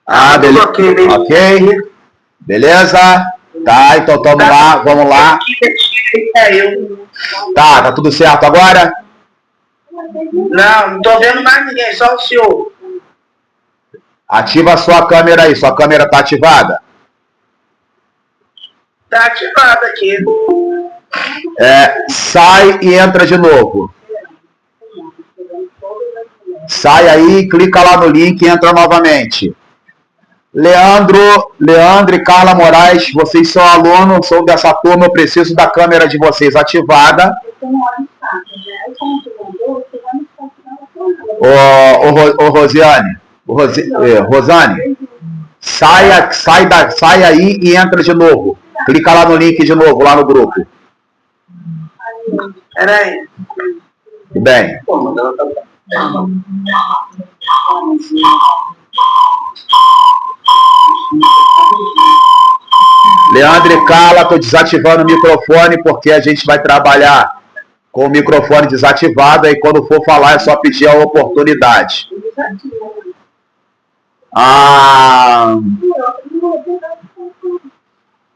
Ah, beleza. Ok. Beleza? Tá, então vamos lá, vamos lá. Tá tudo certo agora? Não tô vendo mais ninguém, só o senhor. Ativa a sua câmera aí, sua câmera tá ativada? Tá ativada aqui. Sai e entra de novo. Sai aí, clica lá no link e entra novamente. Leandro e Carla Moraes, vocês são alunos, sou dessa turma, eu preciso da câmera de vocês ativada. Rosiane, Rosane, sai aí e entra de novo. Clica lá no link de novo, lá no grupo. Peraí. Tudo bem. Leandro e Carla, estou desativando o microfone porque a gente vai trabalhar com o microfone desativado e quando for falar é só pedir a oportunidade.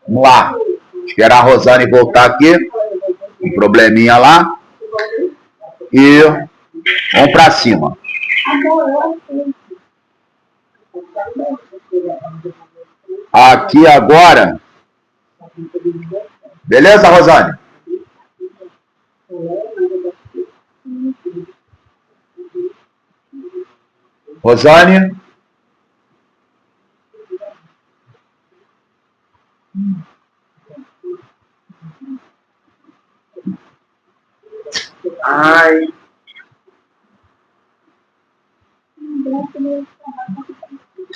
Vamos lá. Esperar a Rosane voltar aqui. Um probleminha lá. E vamos para cima. Aqui agora. Beleza, Rosane? Rosane? Ai.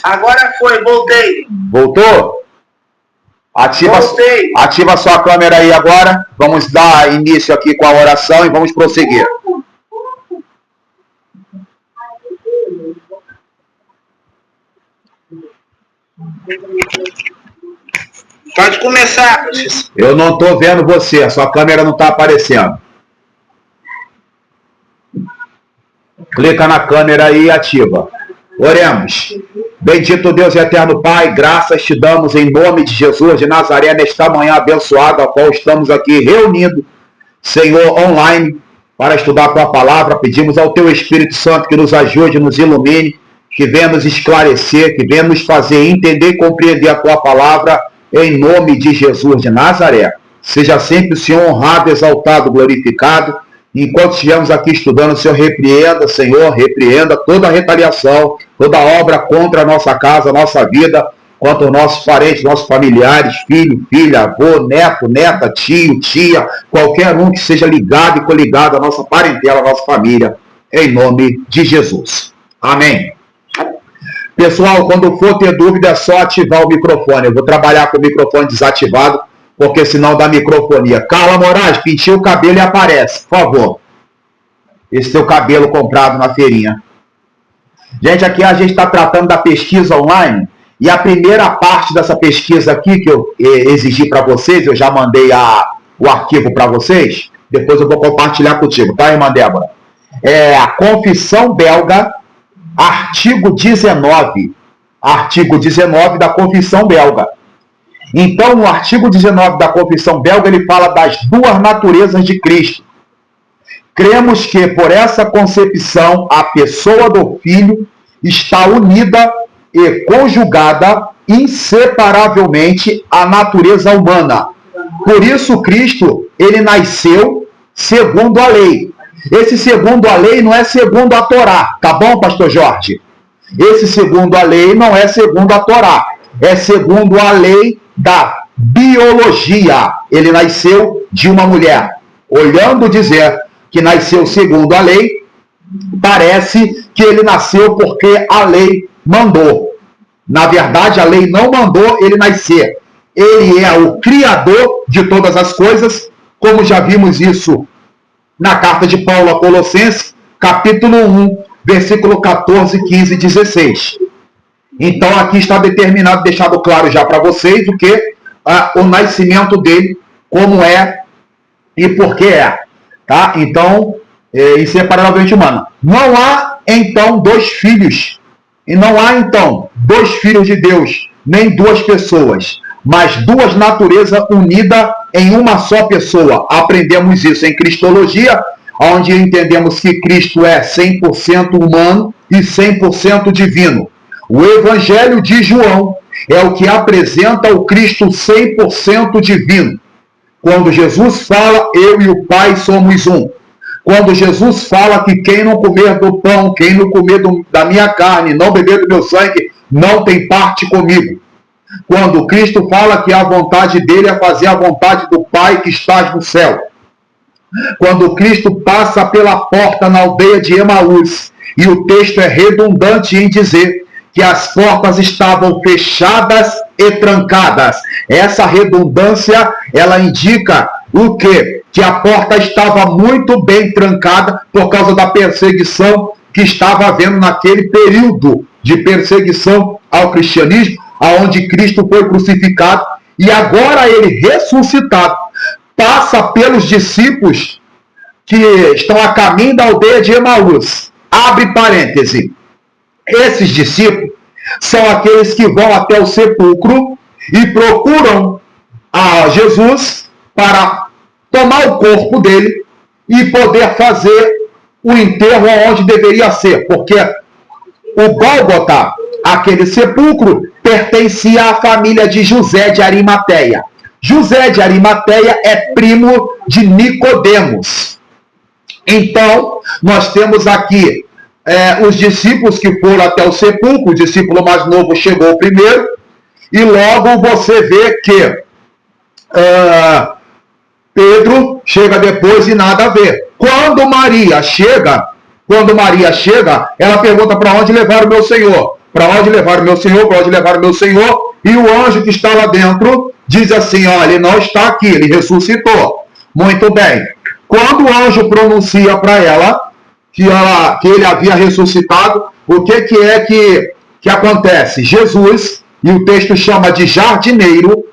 Agora foi, voltei. Voltou? Ativa a sua câmera aí agora. Vamos dar início aqui com a oração e vamos prosseguir. Pode começar, professor. Eu não estou vendo você, a sua câmera não está aparecendo. Clica na câmera aí e ativa. Oremos. Bendito Deus e eterno Pai, graças te damos em nome de Jesus de Nazaré, nesta manhã abençoada, a qual estamos aqui reunidos, Senhor, online, para estudar a tua palavra. Pedimos ao teu Espírito Santo que nos ajude, nos ilumine, que venha nos esclarecer, que venha nos fazer entender e compreender a tua palavra, em nome de Jesus de Nazaré. Seja sempre o Senhor honrado, exaltado, glorificado. Enquanto estivermos aqui estudando, o Senhor repreenda, Senhor, repreenda toda a retaliação, toda obra contra a nossa casa, a nossa vida, contra os nossos parentes, nossos familiares, filho, filha, avô, neto, neta, tio, tia, qualquer um que seja ligado e coligado à nossa parentela, à nossa família, em nome de Jesus. Amém. Pessoal, quando for ter dúvida, é só ativar o microfone. Eu vou trabalhar com o microfone desativado, porque senão dá microfonia. Carla Moraes, pintinha o cabelo e aparece, por favor. Esse teu cabelo comprado na feirinha. Gente, aqui a gente está tratando da pesquisa online, e a primeira parte dessa pesquisa aqui, que eu exigi para vocês, eu já mandei o arquivo para vocês, depois eu vou compartilhar contigo, tá, irmã Débora? É a Confissão Belga, artigo 19 da Confissão Belga. Então, no artigo 19 da Confissão Belga, ele fala das duas naturezas de Cristo. Cremos que, por essa concepção, a pessoa do Filho está unida e conjugada inseparavelmente à natureza humana. Por isso, Cristo, ele nasceu segundo a lei. Esse segundo a lei não é segundo a Torá, tá bom, pastor Jorge? Esse segundo a lei não é segundo a Torá, é segundo a lei da biologia. Ele nasceu de uma mulher. Olhando dizer que nasceu segundo a lei, parece que ele nasceu porque a lei mandou. Na verdade, a lei não mandou ele nascer. Ele é o Criador de todas as coisas, como já vimos isso na carta de Paulo a Colossenses, capítulo 1, versículo 14, 15 e 16. Então, aqui está determinado, deixado claro já para vocês o que o nascimento dele, como é e por que é. Tá? Então, inseparavelmente humano. Não há, então, dois filhos E não há, então, dois filhos de Deus, nem duas pessoas, mas duas naturezas unidas em uma só pessoa. Aprendemos isso em Cristologia, onde entendemos que Cristo é 100% humano e 100% divino. O Evangelho de João é o que apresenta o Cristo 100% divino. Quando Jesus fala, eu e o Pai somos um. Quando Jesus fala que quem não comer do pão, quem não comer da minha carne, não beber do meu sangue, não tem parte comigo. Quando Cristo fala que a vontade dele é fazer a vontade do Pai que está no céu. Quando Cristo passa pela porta na aldeia de Emaús, e o texto é redundante em dizer que as portas estavam fechadas e trancadas. Essa redundância, ela indica o quê? Que a porta estava muito bem trancada por causa da perseguição que estava havendo naquele período de perseguição ao cristianismo, aonde Cristo foi crucificado e agora ele ressuscitado passa pelos discípulos que estão a caminho da aldeia de Emaús. Abre parêntese. Esses discípulos são aqueles que vão até o sepulcro e procuram a Jesus para tomar o corpo dele e poder fazer o enterro onde deveria ser, porque o Gólgota, aquele sepulcro, pertencia à família de José de Arimateia. José de Arimateia é primo de Nicodemos. Então, nós temos aqui os discípulos que foram até o sepulcro, o discípulo mais novo chegou primeiro, e logo você vê que Pedro chega depois e nada a ver. Quando Maria chega, ela pergunta: para onde levar o meu Senhor? Para onde levar o meu Senhor? Para onde levar o meu Senhor? E o anjo que está lá dentro diz assim: olha, ele não está aqui, ele ressuscitou. Muito bem. Quando o anjo pronuncia para ela que ele havia ressuscitado, o que é que acontece? Jesus, e o texto chama de jardineiro,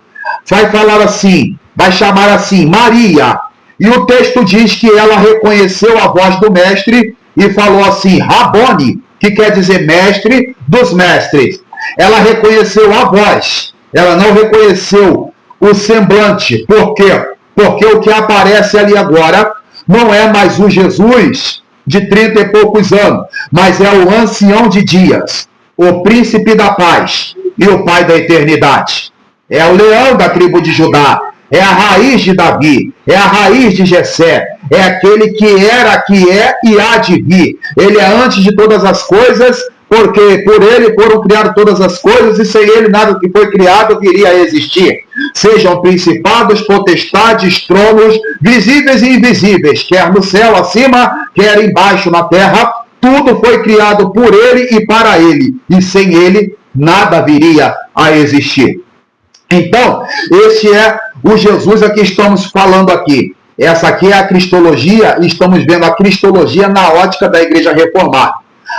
vai falar assim, vai chamar assim, Maria. E o texto diz que ela reconheceu a voz do mestre e falou assim, Rabone, que quer dizer mestre dos mestres. Ela reconheceu a voz, ela não reconheceu o semblante. Por quê? Porque o que aparece ali agora não é mais o Jesus de 30 e poucos anos, mas é o ancião de dias, o príncipe da paz e o pai da eternidade. É o leão da tribo de Judá, é a raiz de Davi, é a raiz de Jessé, é aquele que era, que é e há de vir. Ele é antes de todas as coisas, porque por ele foram criadas todas as coisas, e sem ele nada que foi criado viria a existir. Sejam principados, potestades, tronos, visíveis e invisíveis, quer no céu acima, quer embaixo na terra, tudo foi criado por ele e para ele, e sem ele nada viria a existir. Então, esse é o Jesus a que estamos falando aqui. Essa aqui é a cristologia, e estamos vendo a cristologia na ótica da Igreja Reformada.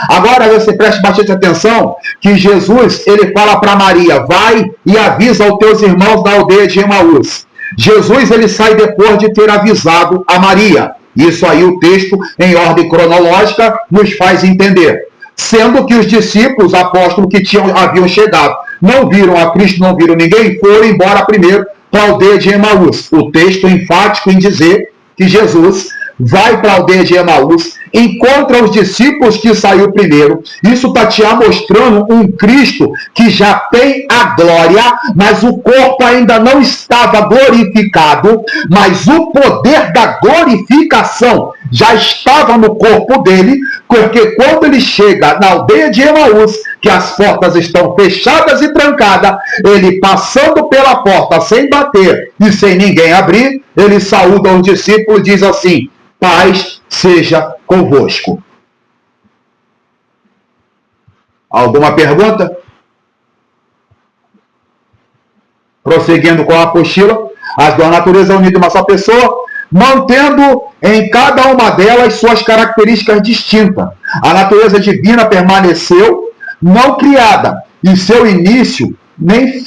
Agora você preste bastante atenção que Jesus, ele fala para Maria, vai e avisa aos teus irmãos da aldeia de Emaús. Jesus, ele sai depois de ter avisado a Maria. Isso aí o texto, em ordem cronológica, nos faz entender. Sendo que os discípulos, apóstolos que haviam chegado, não viram a Cristo, não viram ninguém, foram embora primeiro para a aldeia de Emaús. O texto é enfático em dizer que Jesus vai para a aldeia de Emaús, encontra os discípulos que saiu primeiro. Isso está te mostrando um Cristo que já tem a glória, mas o corpo ainda não estava glorificado, mas o poder da glorificação já estava no corpo dele, porque quando ele chega na aldeia de Emaús, que as portas estão fechadas e trancadas, ele passando pela porta sem bater e sem ninguém abrir, ele saúda os discípulos e diz assim, paz seja convosco. Alguma pergunta? Prosseguindo com a apostila, as duas naturezas unidas em uma só pessoa, mantendo em cada uma delas suas características distintas. A natureza divina permaneceu não criada, e seu início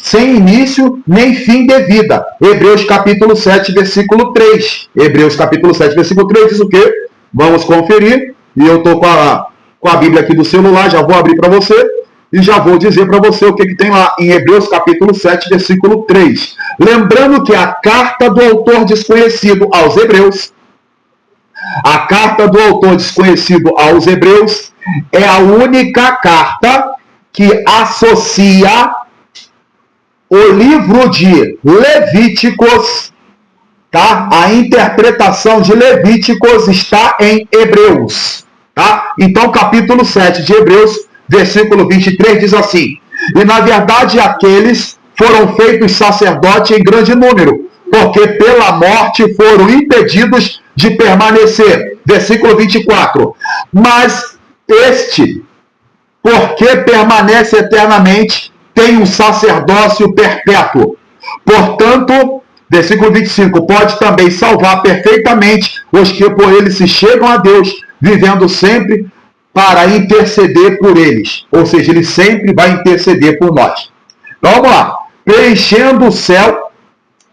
sem início nem fim de vida. Hebreus capítulo 7, versículo 3. Hebreus capítulo 7, versículo 3 diz o quê? Vamos conferir. E eu estou com a Bíblia aqui do celular, já vou abrir para você. e já vou dizer para você o que tem lá em Hebreus capítulo 7, versículo 3. Lembrando que a carta do autor desconhecido aos Hebreus, a carta do autor desconhecido aos Hebreus é a única carta que associa o livro de Levíticos, tá? A interpretação de Levíticos está em Hebreus, tá? Então, capítulo 7 de Hebreus, versículo 23 diz assim: e na verdade aqueles foram feitos sacerdotes em grande número, porque pela morte foram impedidos de permanecer. Versículo 24. Mas este, porque permanece eternamente, tem um sacerdócio perpétuo. Portanto, versículo 25, pode também salvar perfeitamente os que por ele se chegam a Deus, vivendo sempre para interceder por eles. Ou seja, ele sempre vai interceder por nós. Então, vamos lá. Preenchendo o céu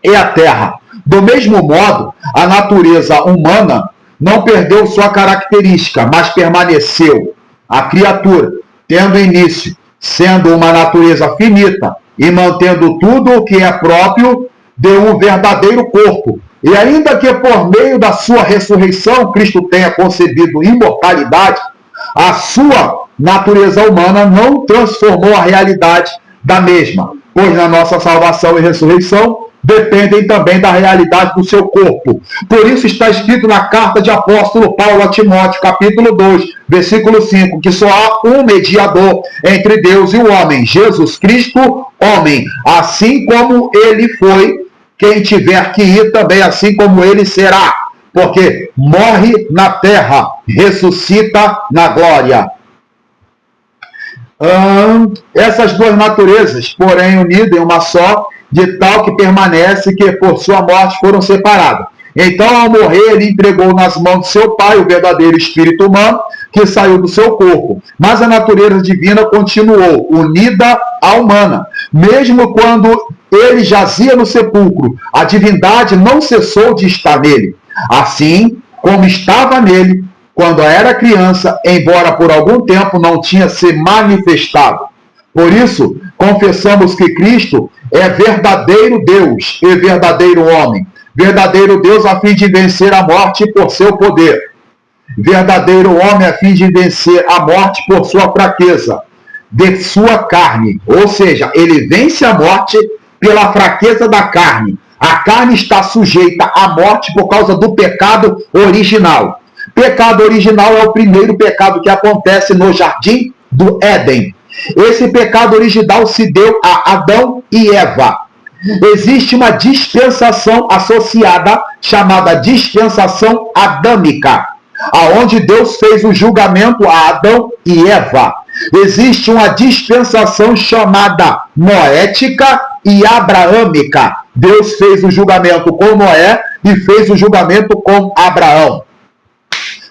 e a terra. Do mesmo modo, a natureza humana não perdeu sua característica, mas permaneceu. A criatura, tendo início, sendo uma natureza finita e mantendo tudo o que é próprio, deu um verdadeiro corpo. E ainda que por meio da sua ressurreição Cristo tenha concebido imortalidade, a sua natureza humana não transformou a realidade da mesma, pois na nossa salvação e ressurreição dependem também da realidade do seu corpo. Por isso está escrito na carta de apóstolo Paulo a Timóteo, capítulo 2, versículo 5, que só há um mediador entre Deus e o homem, Jesus Cristo, homem. Assim como ele foi, quem tiver que ir também, assim como ele será. Porque morre na terra, ressuscita na glória. Essas duas naturezas, porém unidas em uma só, de tal que permanece que por sua morte foram separadas. Então, ao morrer, ele entregou nas mãos de seu Pai o verdadeiro espírito humano que saiu do seu corpo. Mas a natureza divina continuou unida à humana. Mesmo quando ele jazia no sepulcro, a divindade não cessou de estar nele. Assim como estava nele quando era criança, embora por algum tempo não tinha se manifestado. Por isso, confessamos que Cristo é verdadeiro Deus e verdadeiro homem. Verdadeiro Deus a fim de vencer a morte por seu poder. Verdadeiro homem a fim de vencer a morte por sua fraqueza, de sua carne. Ou seja, ele vence a morte pela fraqueza da carne. A carne está sujeita à morte por causa do pecado original. Pecado original é o primeiro pecado que acontece no jardim do Éden. Esse pecado original se deu a Adão e Eva. Existe uma dispensação associada, chamada dispensação adâmica, aonde Deus fez o julgamento a Adão e Eva. Existe uma dispensação chamada noética e abraâmica. Deus fez o julgamento com Noé e fez o julgamento com Abraão.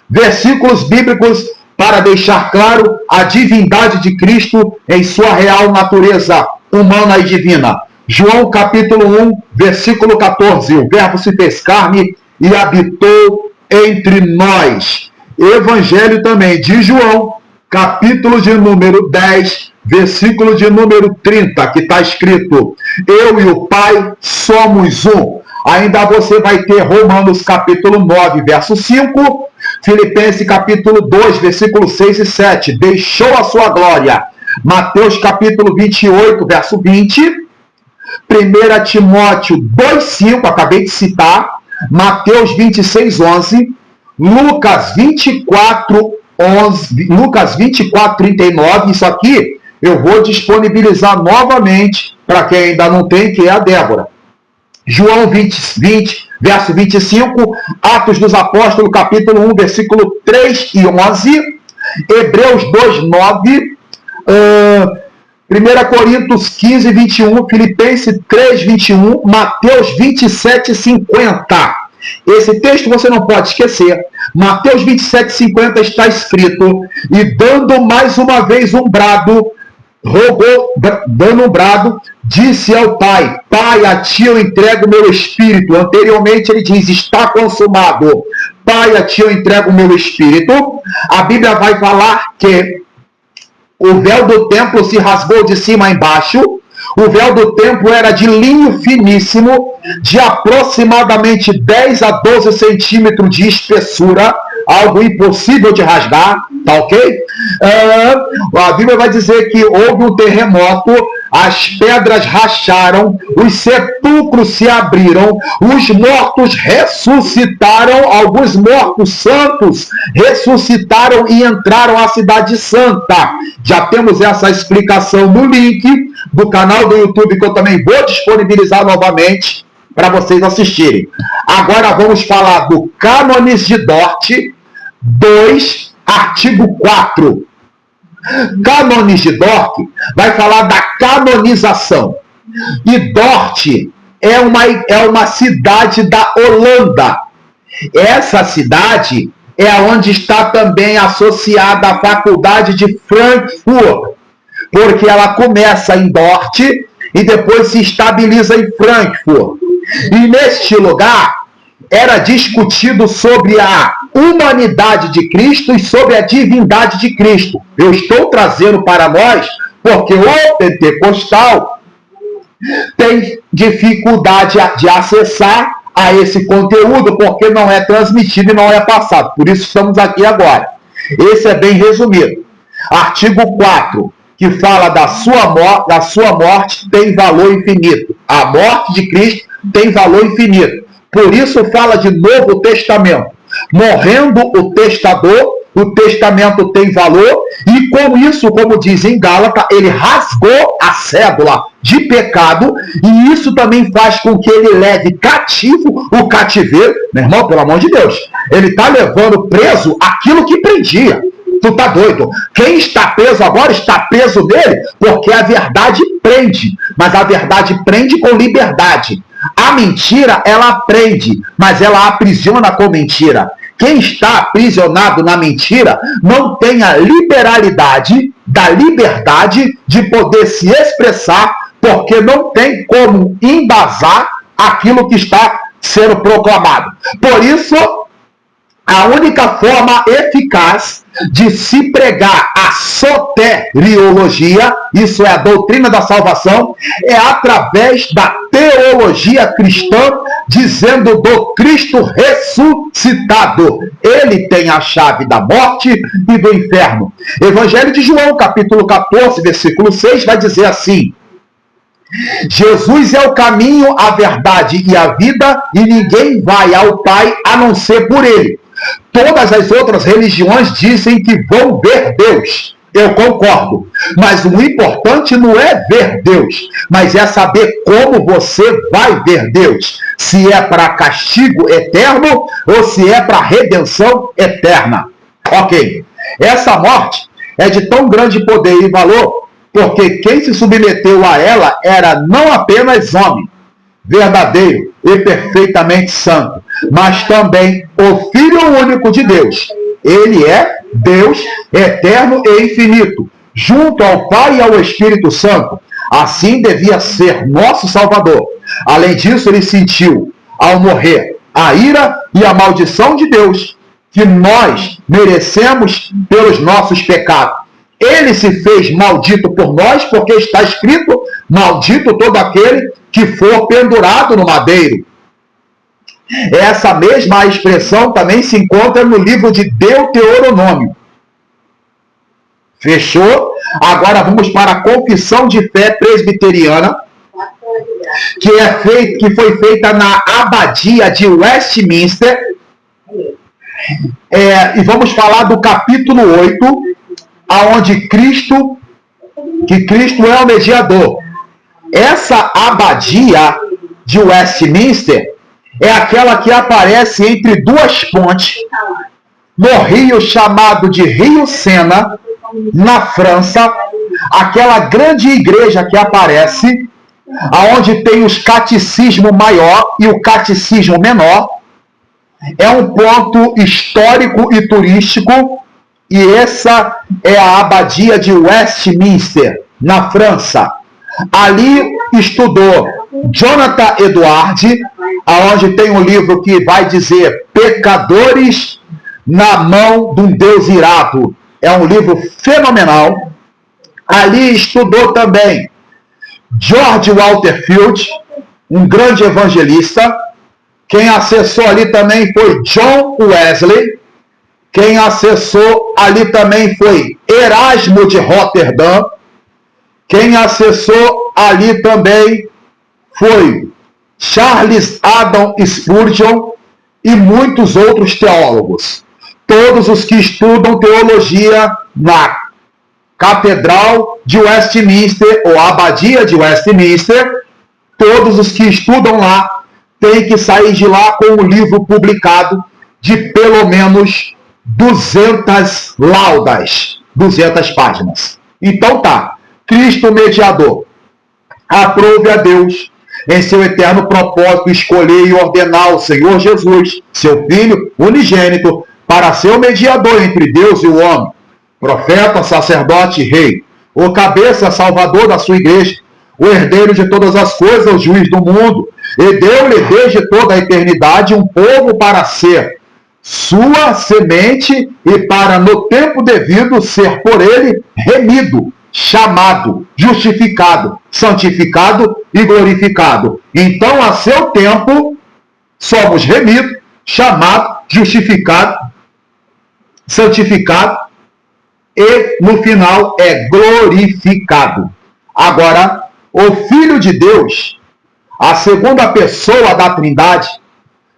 Versículos bíblicos para deixar claro a divindade de Cristo em sua real natureza humana e divina. João capítulo 1, versículo 14. O verbo se fez carne e habitou entre nós. Evangelho também de João, capítulo de número 10, versículo de número 30, que está escrito: eu e o Pai somos um. Ainda você vai ter Romanos capítulo 9, verso 5, Filipenses capítulo 2, versículo 6 e 7, deixou a sua glória. Mateus capítulo 28, verso 20, 1 Timóteo 2, 5, acabei de citar, Mateus 26, 11, Lucas 24, 11, Lucas 24, 39, isso aqui eu vou disponibilizar novamente para quem ainda não tem, que é a Débora. João 20, verso 25, Atos dos Apóstolos, capítulo 1, versículo 3 e 11, Hebreus 2, 9, 1 Coríntios 15, 21, Filipenses 3, 21, Mateus 27, 50. Esse texto você não pode esquecer. Mateus 27, 50 está escrito: e dando mais uma vez um brado, dando um brado, disse ao Pai: Pai, a ti eu entrego o meu espírito. Anteriormente ele diz: está consumado. Pai, a ti eu entrego o meu espírito. A Bíblia vai falar que O véu do templo se rasgou de cima a embaixo. O véu do templo era de linho finíssimo, de aproximadamente 10 a 12 centímetros de espessura, algo impossível de rasgar, tá ok? A Bíblia vai dizer que houve um terremoto, as pedras racharam, os sepulcros se abriram, os mortos ressuscitaram, alguns mortos santos ressuscitaram e entraram à cidade santa. Já temos essa explicação no link do canal do YouTube, que eu também vou disponibilizar novamente para vocês assistirem. Agora vamos falar do Cânones de Dort 2, artigo 4. Cânones de Dort vai falar da canonização. E Dort é uma cidade da Holanda. Essa cidade é onde está também associada a faculdade de Frankfurt, porque ela começa em Dort e depois se estabiliza em Frankfurt. E neste lugar era discutido sobre a humanidade de Cristo e sobre a divindade de Cristo. Eu estou trazendo para nós porque o pentecostal tem dificuldade de acessar a esse conteúdo porque não é transmitido e não é passado. Por isso estamos aqui agora. Esse é bem resumido. Artigo 4, que fala da sua morte, tem valor infinito. A morte de Cristo tem valor infinito. Por isso fala de Novo Testamento. Morrendo o testador, o testamento tem valor, e com isso, como diz em Gálatas, ele rasgou a cédula de pecado, e isso também faz com que ele leve cativo o cativeiro. Meu irmão, pelo amor de Deus, ele está levando preso aquilo que prendia. Tu tá doido? Quem está preso agora está preso nele, porque a verdade prende, mas a verdade prende com liberdade. A mentira, ela prende, mas ela aprisiona com mentira. Quem está aprisionado na mentira não tem a liberalidade da liberdade de poder se expressar, porque não tem como embasar aquilo que está sendo proclamado. Por isso, a única forma eficaz de se pregar a soteriologia, isso é a doutrina da salvação, é através da teologia cristã, dizendo do Cristo ressuscitado. Ele tem a chave da morte e do inferno. Evangelho de João, capítulo 14, versículo 6, vai dizer assim: Jesus é o caminho, a verdade e a vida, e ninguém vai ao Pai a não ser por ele. Todas as outras religiões dizem que vão ver Deus. Eu concordo. Mas o importante não é ver Deus, mas é saber como você vai ver Deus. Se é para castigo eterno ou se é para redenção eterna. Ok. Essa morte é de tão grande poder e valor, porque quem se submeteu a ela era não apenas homem, verdadeiro e perfeitamente santo, mas também o Filho único de Deus. Ele é Deus eterno e infinito, junto ao Pai e ao Espírito Santo. Assim devia ser nosso Salvador. Além disso, ele sentiu, ao morrer, a ira e a maldição de Deus, que nós merecemos pelos nossos pecados. Ele se fez maldito por nós, porque está escrito: maldito todo aquele que for pendurado no madeiro. Essa mesma expressão também se encontra no livro de Deuteronômio. Fechou? Agora vamos para a confissão de fé presbiteriana, que foi feita na abadia de Westminster. E vamos falar do capítulo 8, aonde Cristo é o mediador. Essa abadia de Westminster é aquela que aparece entre duas pontes, no rio chamado de Rio Sena, na França, aquela grande igreja que aparece, aonde tem os catecismo maior e o catecismo menor. É um ponto histórico e turístico, e essa é a abadia de Westminster, na França. Ali estudou Jonathan Edwards, aonde tem um livro que vai dizer Pecadores na mão de um Deus irado. É um livro fenomenal. Ali estudou também George Waterfield, um grande evangelista. Quem acessou ali também foi John Wesley. Quem acessou ali também foi Erasmo de Roterdã. Quem acessou ali também foi Charles Adam Spurgeon e muitos outros teólogos. Todos os que estudam teologia na Catedral de Westminster ou Abadia de Westminster, todos os que estudam lá têm que sair de lá com um livro publicado de pelo menos 200 laudas, 200 páginas. Então tá, Cristo mediador. Aprove a Deus, em seu eterno propósito, escolher e ordenar o Senhor Jesus, seu Filho unigênito, para ser o mediador entre Deus e o homem, profeta, sacerdote e rei, o cabeça salvador da sua igreja, o herdeiro de todas as coisas, o juiz do mundo, e deu-lhe desde toda a eternidade um povo para ser sua semente e para, no tempo devido, ser por ele remido, chamado, justificado, santificado e glorificado. Então, a seu tempo, somos remidos, chamados, justificados, santificado e, no final, é glorificado. Agora, o Filho de Deus, a segunda pessoa da Trindade,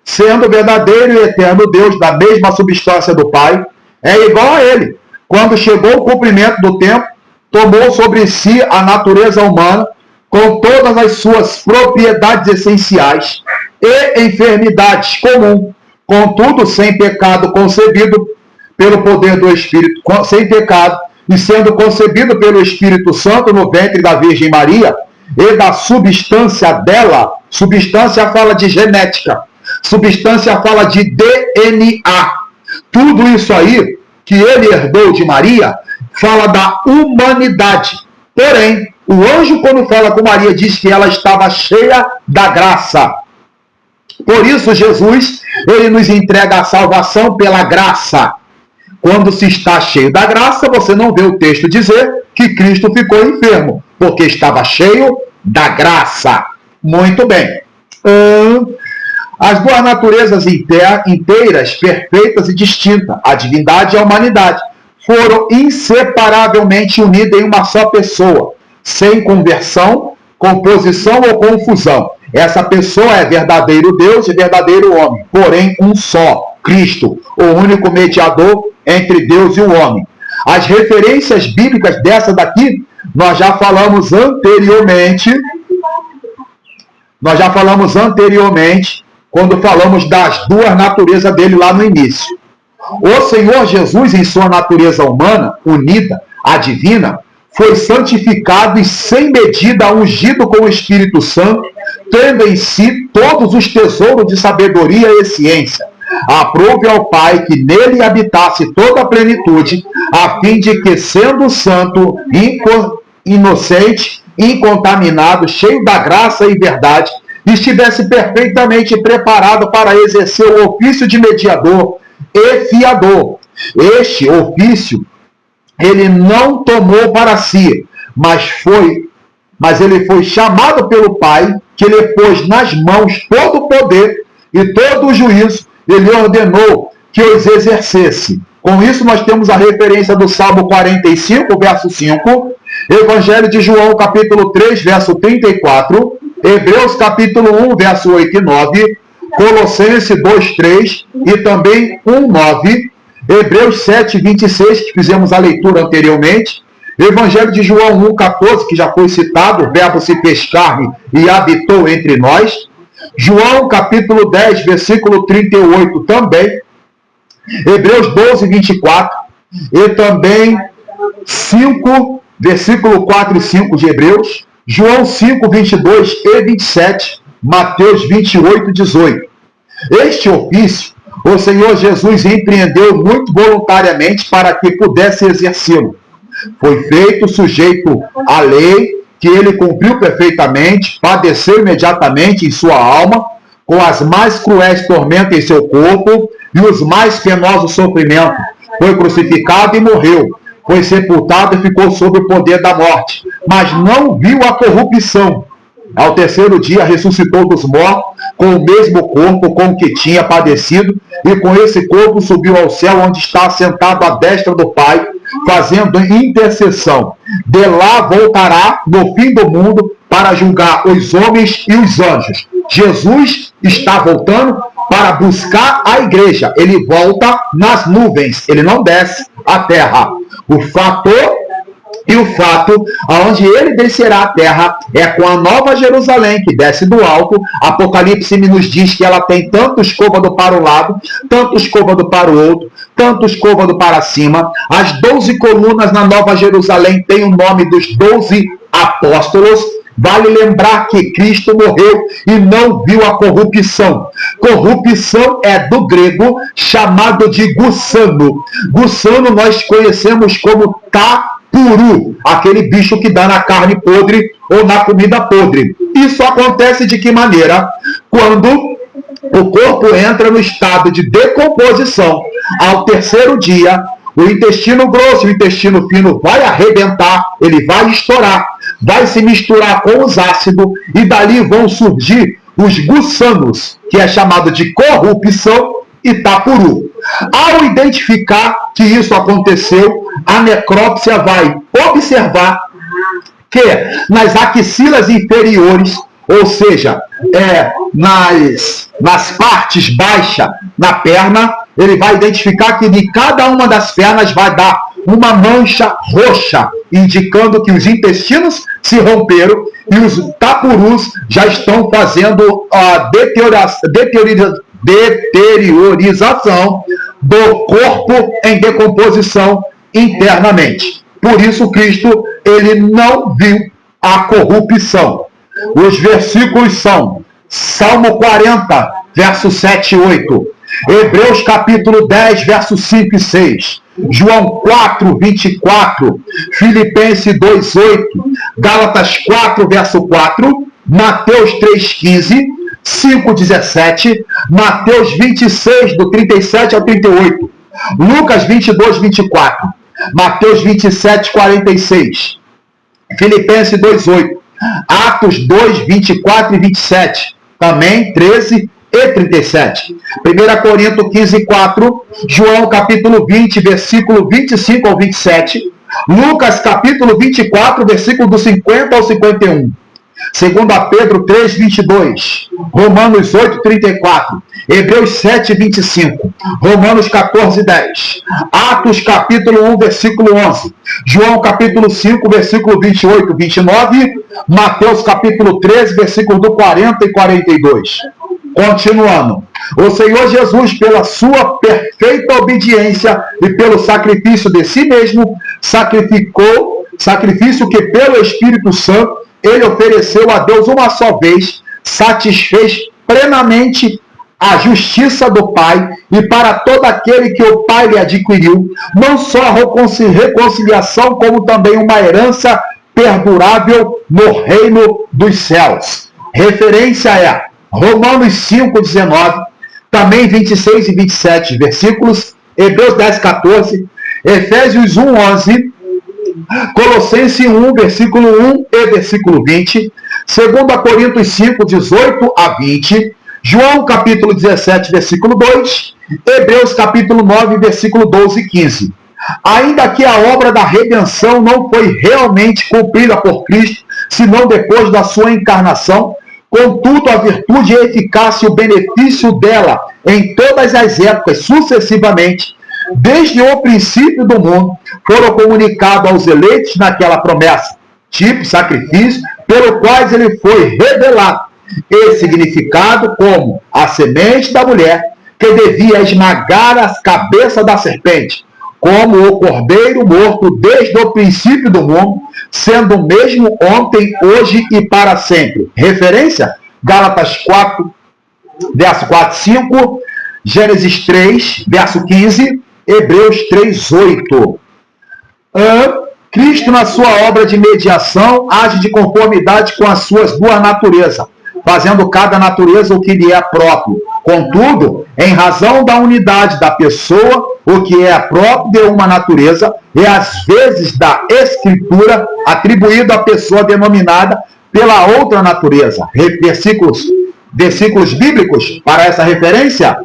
sendo verdadeiro e eterno Deus da mesma substância do Pai, é igual a ele. Quando chegou o cumprimento do tempo, tomou sobre si a natureza humana, com todas as suas propriedades essenciais e enfermidades comuns, contudo sem pecado concebido pelo poder do Espírito, sem pecado, e sendo concebido pelo Espírito Santo no ventre da Virgem Maria, e da substância dela, substância fala de genética, substância fala de DNA. Tudo isso aí que ele herdou de Maria fala da humanidade. Porém, o anjo, quando fala com Maria, diz que ela estava cheia da graça. Por isso, Jesus, ele nos entrega a salvação pela graça. Quando se está cheio da graça, você não vê o texto dizer que Cristo ficou enfermo, porque estava cheio da graça. Muito bem. As duas naturezas inteiras, perfeitas e distintas, a divindade e a humanidade, foram inseparavelmente unidas em uma só pessoa, sem conversão, composição ou confusão. Essa pessoa é verdadeiro Deus e verdadeiro homem, porém um só, Cristo, o único mediador entre Deus e o homem. As referências bíblicas dessa daqui, nós já falamos anteriormente, quando falamos das duas naturezas dele lá no início. O Senhor Jesus, em sua natureza humana, unida à divina, foi santificado e sem medida ungido com o Espírito Santo, tendo em si todos os tesouros de sabedoria e ciência. Aprove ao Pai que nele habitasse toda a plenitude, a fim de que, sendo santo, inocente, incontaminado, cheio da graça e verdade, estivesse perfeitamente preparado para exercer o ofício de mediador e fiador. Este ofício ele não tomou para si, mas ele foi chamado pelo Pai, que lhe pôs nas mãos todo o poder e todo o juízo, ele ordenou que os exercesse. Com isso, nós temos a referência do Salmo 45, verso 5, Evangelho de João, capítulo 3, verso 34, Hebreus, capítulo 1, verso 8 e 9, Colossenses 2, 3 e também 1, 9, Hebreus 7, 26, que fizemos a leitura anteriormente, Evangelho de João 1, 14, que já foi citado, o verbo se fez carne e habitou entre nós, João capítulo 10, versículo 38 também, Hebreus 12, 24, e também 5, versículo 4 e 5 de Hebreus, João 5, 22 e 27, Mateus 28, 18. Este ofício, o Senhor Jesus empreendeu muito voluntariamente para que pudesse exercê-lo. Foi feito sujeito à lei, que ele cumpriu perfeitamente, padeceu imediatamente em sua alma, com as mais cruéis tormentas em seu corpo e os mais penosos sofrimentos. Foi crucificado e morreu. foi sepultado e ficou sob o poder da morte, mas não viu a corrupção. Ao terceiro dia ressuscitou dos mortos, com o mesmo corpo com que tinha padecido, e com esse corpo subiu ao céu, onde está assentado à destra do Pai, fazendo intercessão. De lá voltará no fim do mundo para julgar os homens e os anjos. Jesus está voltando para buscar a igreja. Ele volta nas nuvens, ele não desce à terra. O fato aonde ele descerá à terra é com a nova Jerusalém, que desce do alto. Apocalipse nos diz que ela tem tanto côvado para o lado, tanto côvado para o outro, tanto côvado para cima. As 12 colunas na nova Jerusalém têm o nome dos 12 apóstolos. Vale lembrar que Cristo morreu e não viu a corrupção. Corrupção é do grego chamado de gussano. Gussano nós conhecemos como tapuru, aquele bicho que dá na carne podre ou na comida podre. Isso acontece de que maneira? Quando o corpo entra no estado de decomposição, ao terceiro dia, o intestino grosso e o intestino fino vai arrebentar, ele vai estourar, vai se misturar com os ácidos e dali vão surgir os gussanos, que é chamado de corrupção e tapuru. Ao identificar que isso aconteceu, a necrópsia vai observar que nas axilas inferiores, ou seja, nas partes baixas na perna, ele vai identificar que de cada uma das pernas vai dar uma mancha roxa, indicando que os intestinos se romperam e os tapurus já estão fazendo a deteriorização do corpo em decomposição internamente. Por isso Cristo, ele não viu a corrupção. Os versículos são Salmo 40, versos 7 e 8. Hebreus capítulo 10, versos 5 e 6. João 4, 24. Filipenses 2, 8. Gálatas 4, verso 4. Mateus 3, 15. 5, 17. Mateus 26, do 37 ao 38. Lucas 22, 24. Mateus 27, 46. Filipenses 2, 8. Atos 2, 24 e 27. Também 13 e 37. 1 Coríntios 15, 4. João capítulo 20, versículo 25 ao 27. Lucas capítulo 24, versículo do 50 ao 51. 2 Pedro 3, 22. Romanos 8, 34. Hebreus 7, 25. Romanos 14, 10. Atos capítulo 1, versículo 11. João capítulo 5, versículo 28, 29. Mateus capítulo 13, versículo do 40 e 42. Continuando. O Senhor Jesus, pela sua perfeita obediência e pelo sacrifício de si mesmo, sacrifício que pelo Espírito Santo ele ofereceu a Deus uma só vez, satisfez plenamente a justiça do Pai, e para todo aquele que o Pai lhe adquiriu, não só a reconciliação, como também uma herança perdurável no reino dos céus. Referência é Romanos 5, 19, também 26 e 27 versículos, Hebreus 10, 14, Efésios 1, 11, Colossenses 1, versículo 1 e versículo 20, 2 Coríntios 5, 18 a 20, João capítulo 17, versículo 2, Hebreus capítulo 9, versículo 12 e 15. Ainda que a obra da redenção não foi realmente cumprida por Cristo, senão depois da sua encarnação, contudo a virtude, a eficácia e o benefício dela em todas as épocas sucessivamente, desde o princípio do mundo, foram comunicados aos eleitos naquela promessa, tipo sacrifício, pelo qual ele foi revelado e significado como a semente da mulher que devia esmagar a cabeça da serpente, como o cordeiro morto desde o princípio do mundo, sendo o mesmo ontem, hoje e para sempre. Referência? Gálatas 4, verso 4, 5, Gênesis 3, verso 15, Hebreus 3, 8. Cristo, na sua obra de mediação, age de conformidade com as suas duas naturezas, fazendo cada natureza o que lhe é próprio. Contudo, em razão da unidade da pessoa, o que é próprio de uma natureza, e às vezes da escritura, atribuído à pessoa denominada pela outra natureza. Versículos bíblicos para essa referência: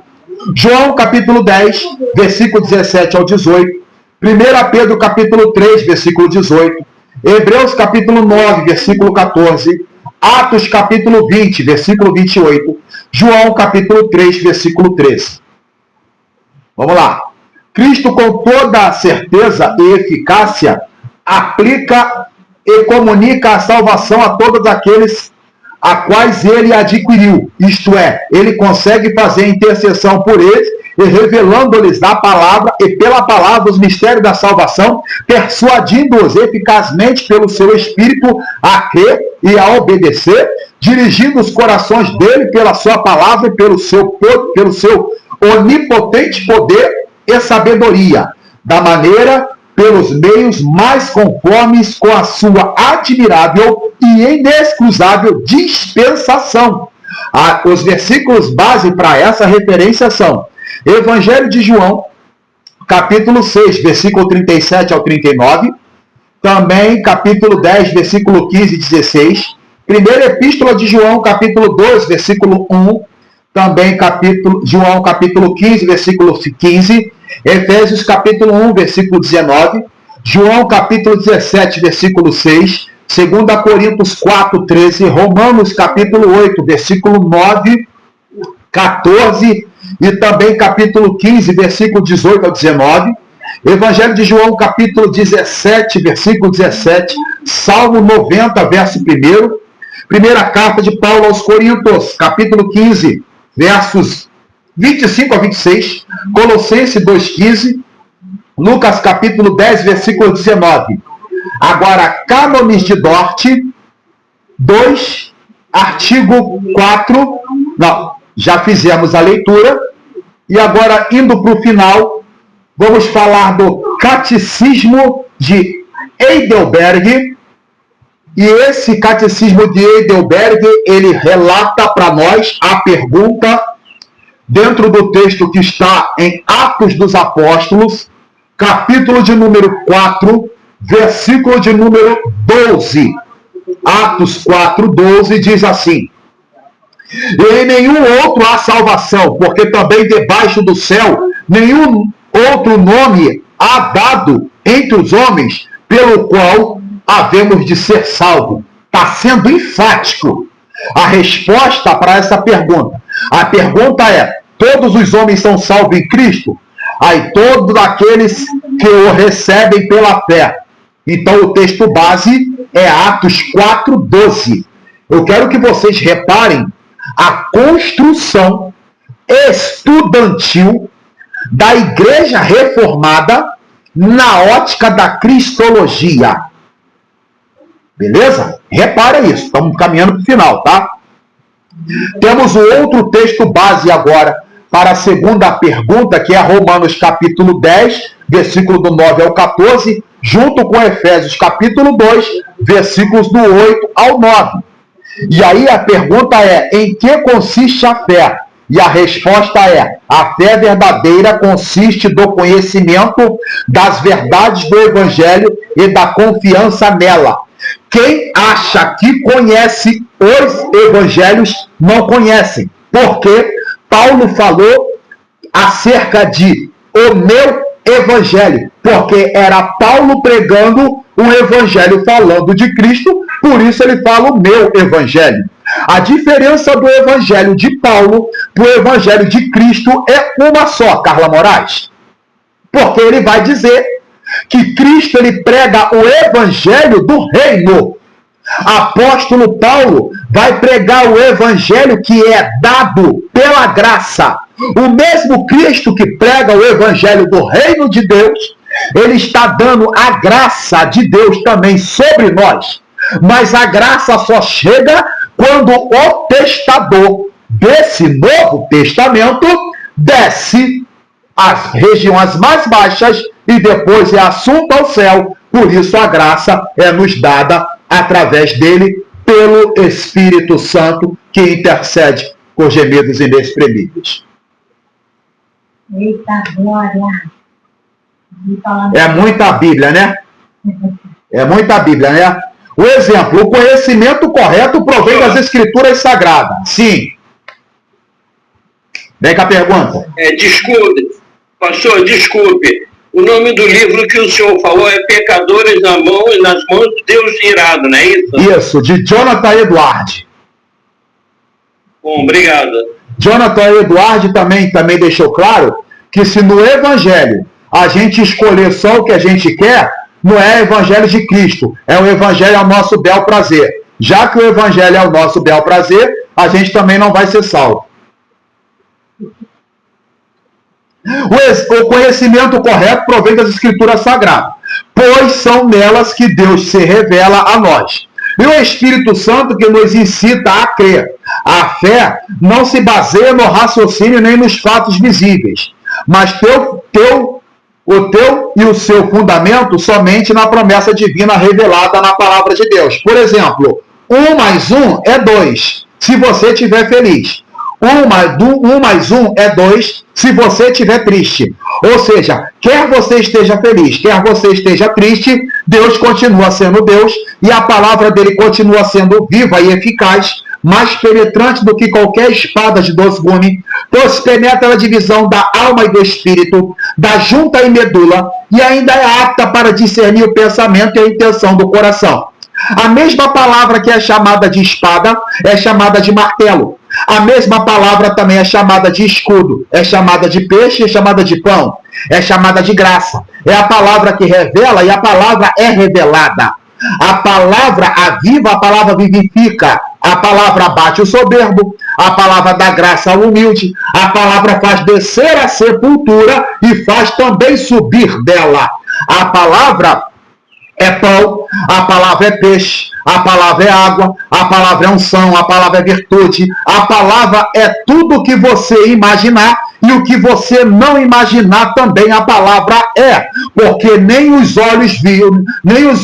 João capítulo 10, versículo 17 ao 18, 1 Pedro capítulo 3, versículo 18, Hebreus capítulo 9, versículo 14, Atos capítulo 20, versículo 28, João capítulo 3, versículo 13. Vamos lá. Cristo, com toda a certeza e eficácia, aplica e comunica a salvação a todos aqueles a quais ele adquiriu. Isto é, ele consegue fazer intercessão por eles e revelando-lhes da palavra e pela palavra os mistérios da salvação, persuadindo-os eficazmente pelo seu Espírito a crer e a obedecer, dirigindo os corações dele pela sua palavra e pelo seu onipotente poder e sabedoria, da maneira pelos meios mais conformes com a sua admirável e inexcusável dispensação. Os versículos base para essa referência são Evangelho de João, capítulo 6, versículo 37 ao 39, também capítulo 10, versículo 15 e 16, primeira epístola de João, capítulo 2, versículo 1, também João capítulo 15, versículo 15, Efésios capítulo 1, versículo 19, João capítulo 17, versículo 6, 2 Coríntios 4, 13, Romanos capítulo 8, versículo 9, 14 e também capítulo 15, versículo 18 ao 19, Evangelho de João capítulo 17, versículo 17, Salmo 90, verso 1, primeira carta de Paulo aos Coríntios, capítulo 15, versos 25 a 26, Colossenses 2,15, Lucas capítulo 10, versículo 19. Agora, cânones de Dort, 2, artigo 4, não, já fizemos a leitura, e agora, indo para o final, vamos falar do Catecismo de Heidelberg, e esse Catecismo de Heidelberg, ele relata para nós a pergunta dentro do texto que está em Atos dos Apóstolos, capítulo de número 4, versículo de número 12. Atos 4, 12 diz assim: E em nenhum outro há salvação, porque também debaixo do céu nenhum outro nome há dado entre os homens, pelo qual havemos de ser salvos. Está sendo enfático a resposta para essa pergunta. A pergunta é: todos os homens são salvos em Cristo? Aí todos aqueles que o recebem pela fé. Então o texto base é Atos 4, 12. Eu quero que vocês reparem a construção estudantil da Igreja Reformada na ótica da Cristologia. Beleza? Repara isso. Estamos caminhando para o final, tá? Temos o outro texto base agora para a segunda pergunta, que é Romanos capítulo 10, versículo do 9 ao 14, junto com Efésios capítulo 2, versículos do 8 ao 9. E aí a pergunta é: em que consiste a fé? E a resposta é: a fé verdadeira consiste do conhecimento das verdades do Evangelho e da confiança nela. Quem acha que conhece os evangelhos não conhecem, porque Paulo falou acerca de o meu evangelho, porque era Paulo pregando um evangelho falando de Cristo, por isso ele fala o meu evangelho. A diferença do evangelho de Paulo para o evangelho de Cristo é uma só, Carla Moraes. Porque ele vai dizer que Cristo ele prega o evangelho do reino. Apóstolo Paulo vai pregar o evangelho que é dado pela graça. O mesmo Cristo que prega o evangelho do reino de Deus, ele está dando a graça de Deus também sobre nós. Mas a graça só chega quando o testador desse Novo Testamento desce às regiões mais baixas e depois é assunto ao céu. Por isso a graça é nos dada através dele pelo Espírito Santo que intercede com gemidos inexprimíveis. Eita glória! É muita Bíblia, né? É muita Bíblia, né? O exemplo, o conhecimento correto provém das Escrituras Sagradas. Sim. Vem com a pergunta. Desculpe, pastor, desculpe. O nome do livro que o senhor falou é Pecadores nas mãos de Deus irado, não é isso? Isso, de Jonathan Edwards. Bom, obrigado. Jonathan Edwards também deixou claro que se no Evangelho a gente escolher só o que a gente quer, não é o Evangelho de Cristo, é o Evangelho ao nosso bel prazer. Já que o Evangelho é o nosso bel prazer, a gente também não vai ser salvo. O conhecimento correto provém das Escrituras Sagradas, pois são nelas que Deus se revela a nós. E o Espírito Santo que nos incita a crer. A fé não se baseia no raciocínio nem nos fatos visíveis, mas o teu e o seu fundamento somente na promessa divina revelada na palavra de Deus. Por exemplo, 1 mais 1 é 2, se você estiver feliz. 1 mais 1 é 2, se você estiver triste. Ou seja, quer você esteja feliz, quer você esteja triste, Deus continua sendo Deus e a palavra dele continua sendo viva e eficaz, mais penetrante do que qualquer espada de 12 gumes, pois penetra a divisão da alma e do espírito, da junta e medula, e ainda é apta para discernir o pensamento e a intenção do coração. A mesma palavra que é chamada de espada é chamada de martelo. A mesma palavra também é chamada de escudo, é chamada de peixe, é chamada de pão, é chamada de graça. É a palavra que revela e a palavra é revelada. A palavra aviva, a palavra vivifica, a palavra abate o soberbo, a palavra dá graça ao humilde, a palavra faz descer a sepultura e faz também subir dela. A palavra é pão, a palavra é peixe, a palavra é água, a palavra é unção, a palavra é virtude, a palavra é tudo o que você imaginar e o que você não imaginar também a palavra é, porque nem os olhos viram, nem os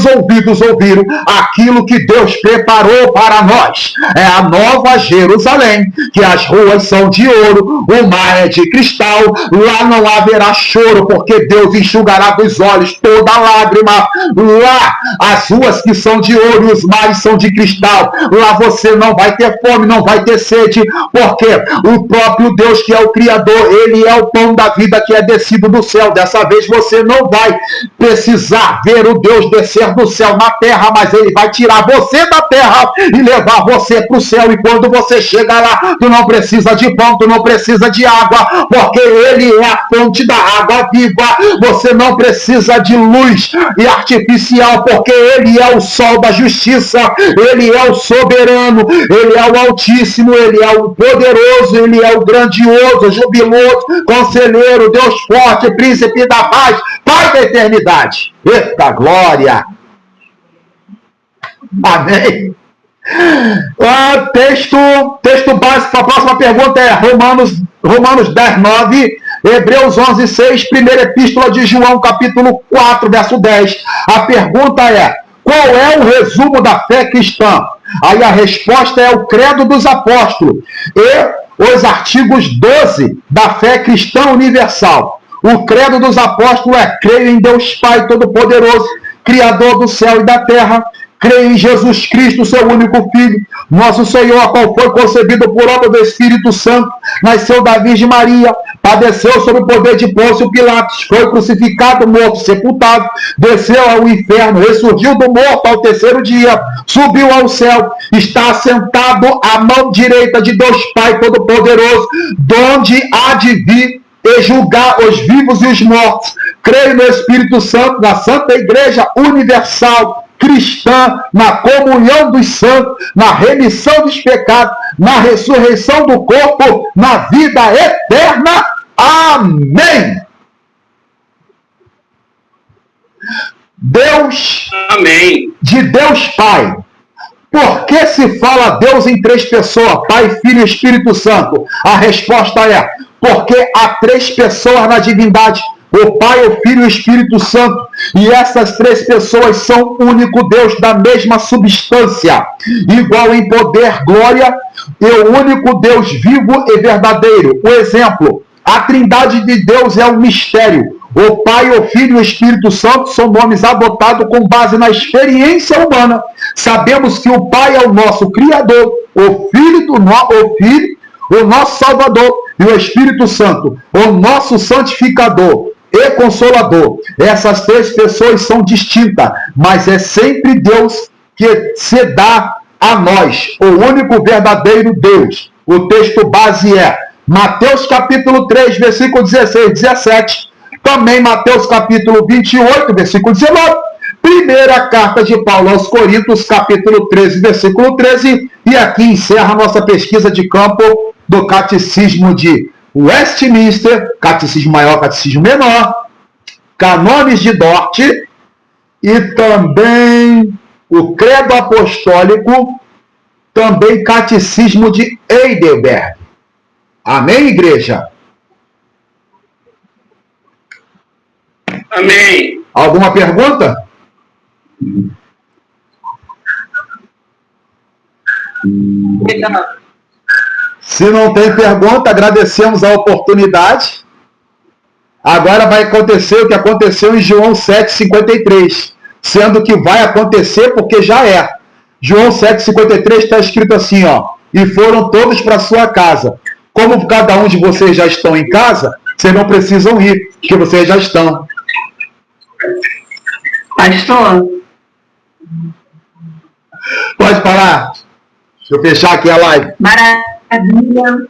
ouvidos ouviram aquilo que Deus preparou para nós. É a nova Jerusalém, que as ruas são de ouro, o mar é de cristal, lá não haverá choro, porque Deus enxugará dos olhos toda lágrima. Lá as ruas que são de ouro e os mares são de cristal, lá você não vai ter fome, não vai ter sede, porque o próprio Deus que é o Criador, ele é o pão da vida que é descido do céu. Dessa vez você não vai precisar ver o Deus descer do céu na terra, mas ele vai tirar você da terra e levar você para o céu. E quando você chega lá, tu não precisa de pão, tu não precisa de água, porque ele é a fonte da água viva. Você não precisa de luz e artificial, porque ele é o sol da justiça, ele é o soberano, ele é o altíssimo, ele é o poderoso, ele é o grandioso, jubiloso, conselheiro, Deus forte, príncipe da paz, Pai da eternidade. Eita glória! Amém. Texto básico, a próxima pergunta é Romanos 10, 9, Hebreus 11, 6, primeira epístola de João, capítulo 4, verso 10. A pergunta é: qual é o resumo da fé cristã? Aí a resposta é o credo dos apóstolos e os artigos 12 da fé cristã universal. O credo dos apóstolos é: creio em Deus Pai Todo-Poderoso, Criador do céu e da terra. Creio em Jesus Cristo, seu único Filho, nosso Senhor, a qual foi concebido por obra do Espírito Santo, nasceu da Virgem Maria, padeceu sob o poder de Pôncio Pilatos, foi crucificado, morto, sepultado, desceu ao inferno, ressurgiu do morto ao terceiro dia, subiu ao céu, está assentado à mão direita de Deus Pai Todo-Poderoso, donde há de vir e julgar os vivos e os mortos. Creio no Espírito Santo, na Santa Igreja Universal, cristã, na comunhão dos santos, na remissão dos pecados, na ressurreição do corpo, na vida eterna. Amém. Deus, amém. De Deus Pai. Por que se fala Deus em três pessoas, Pai, Filho e Espírito Santo? A resposta é: porque há três pessoas na divindade, o Pai, o Filho e o Espírito Santo. E essas três pessoas são o único Deus da mesma substância, igual em poder, glória, e o único Deus vivo e verdadeiro. O exemplo, a Trindade de Deus é um mistério. O Pai, o Filho e o Espírito Santo são nomes adotados com base na experiência humana. Sabemos que o Pai é o nosso Criador, o Filho, o nosso Salvador, e o Espírito Santo, o nosso Santificador e Consolador. Essas três pessoas são distintas, mas é sempre Deus que se dá a nós, o único verdadeiro Deus. O texto base é Mateus capítulo 3, versículo 16 e 17. Também Mateus capítulo 28, versículo 19. Primeira carta de Paulo aos Coríntios, capítulo 13, versículo 13. E aqui encerra a nossa pesquisa de campo do Catecismo de Westminster, Catecismo Maior, Catecismo Menor, Canones de Dort e também o Credo Apostólico, também Catecismo de Heidelberg. Amém, igreja? Amém. Alguma pergunta? Se não tem pergunta, agradecemos a oportunidade. Agora vai acontecer o que aconteceu em João 7,53. Sendo que vai acontecer porque já é. João 7,53 está escrito assim, ó. E foram todos para sua casa. Como cada um de vocês já estão em casa, vocês não precisam ir, porque vocês já estão. Pastor, Pode parar. Deixa eu fechar aqui a live. maravilha.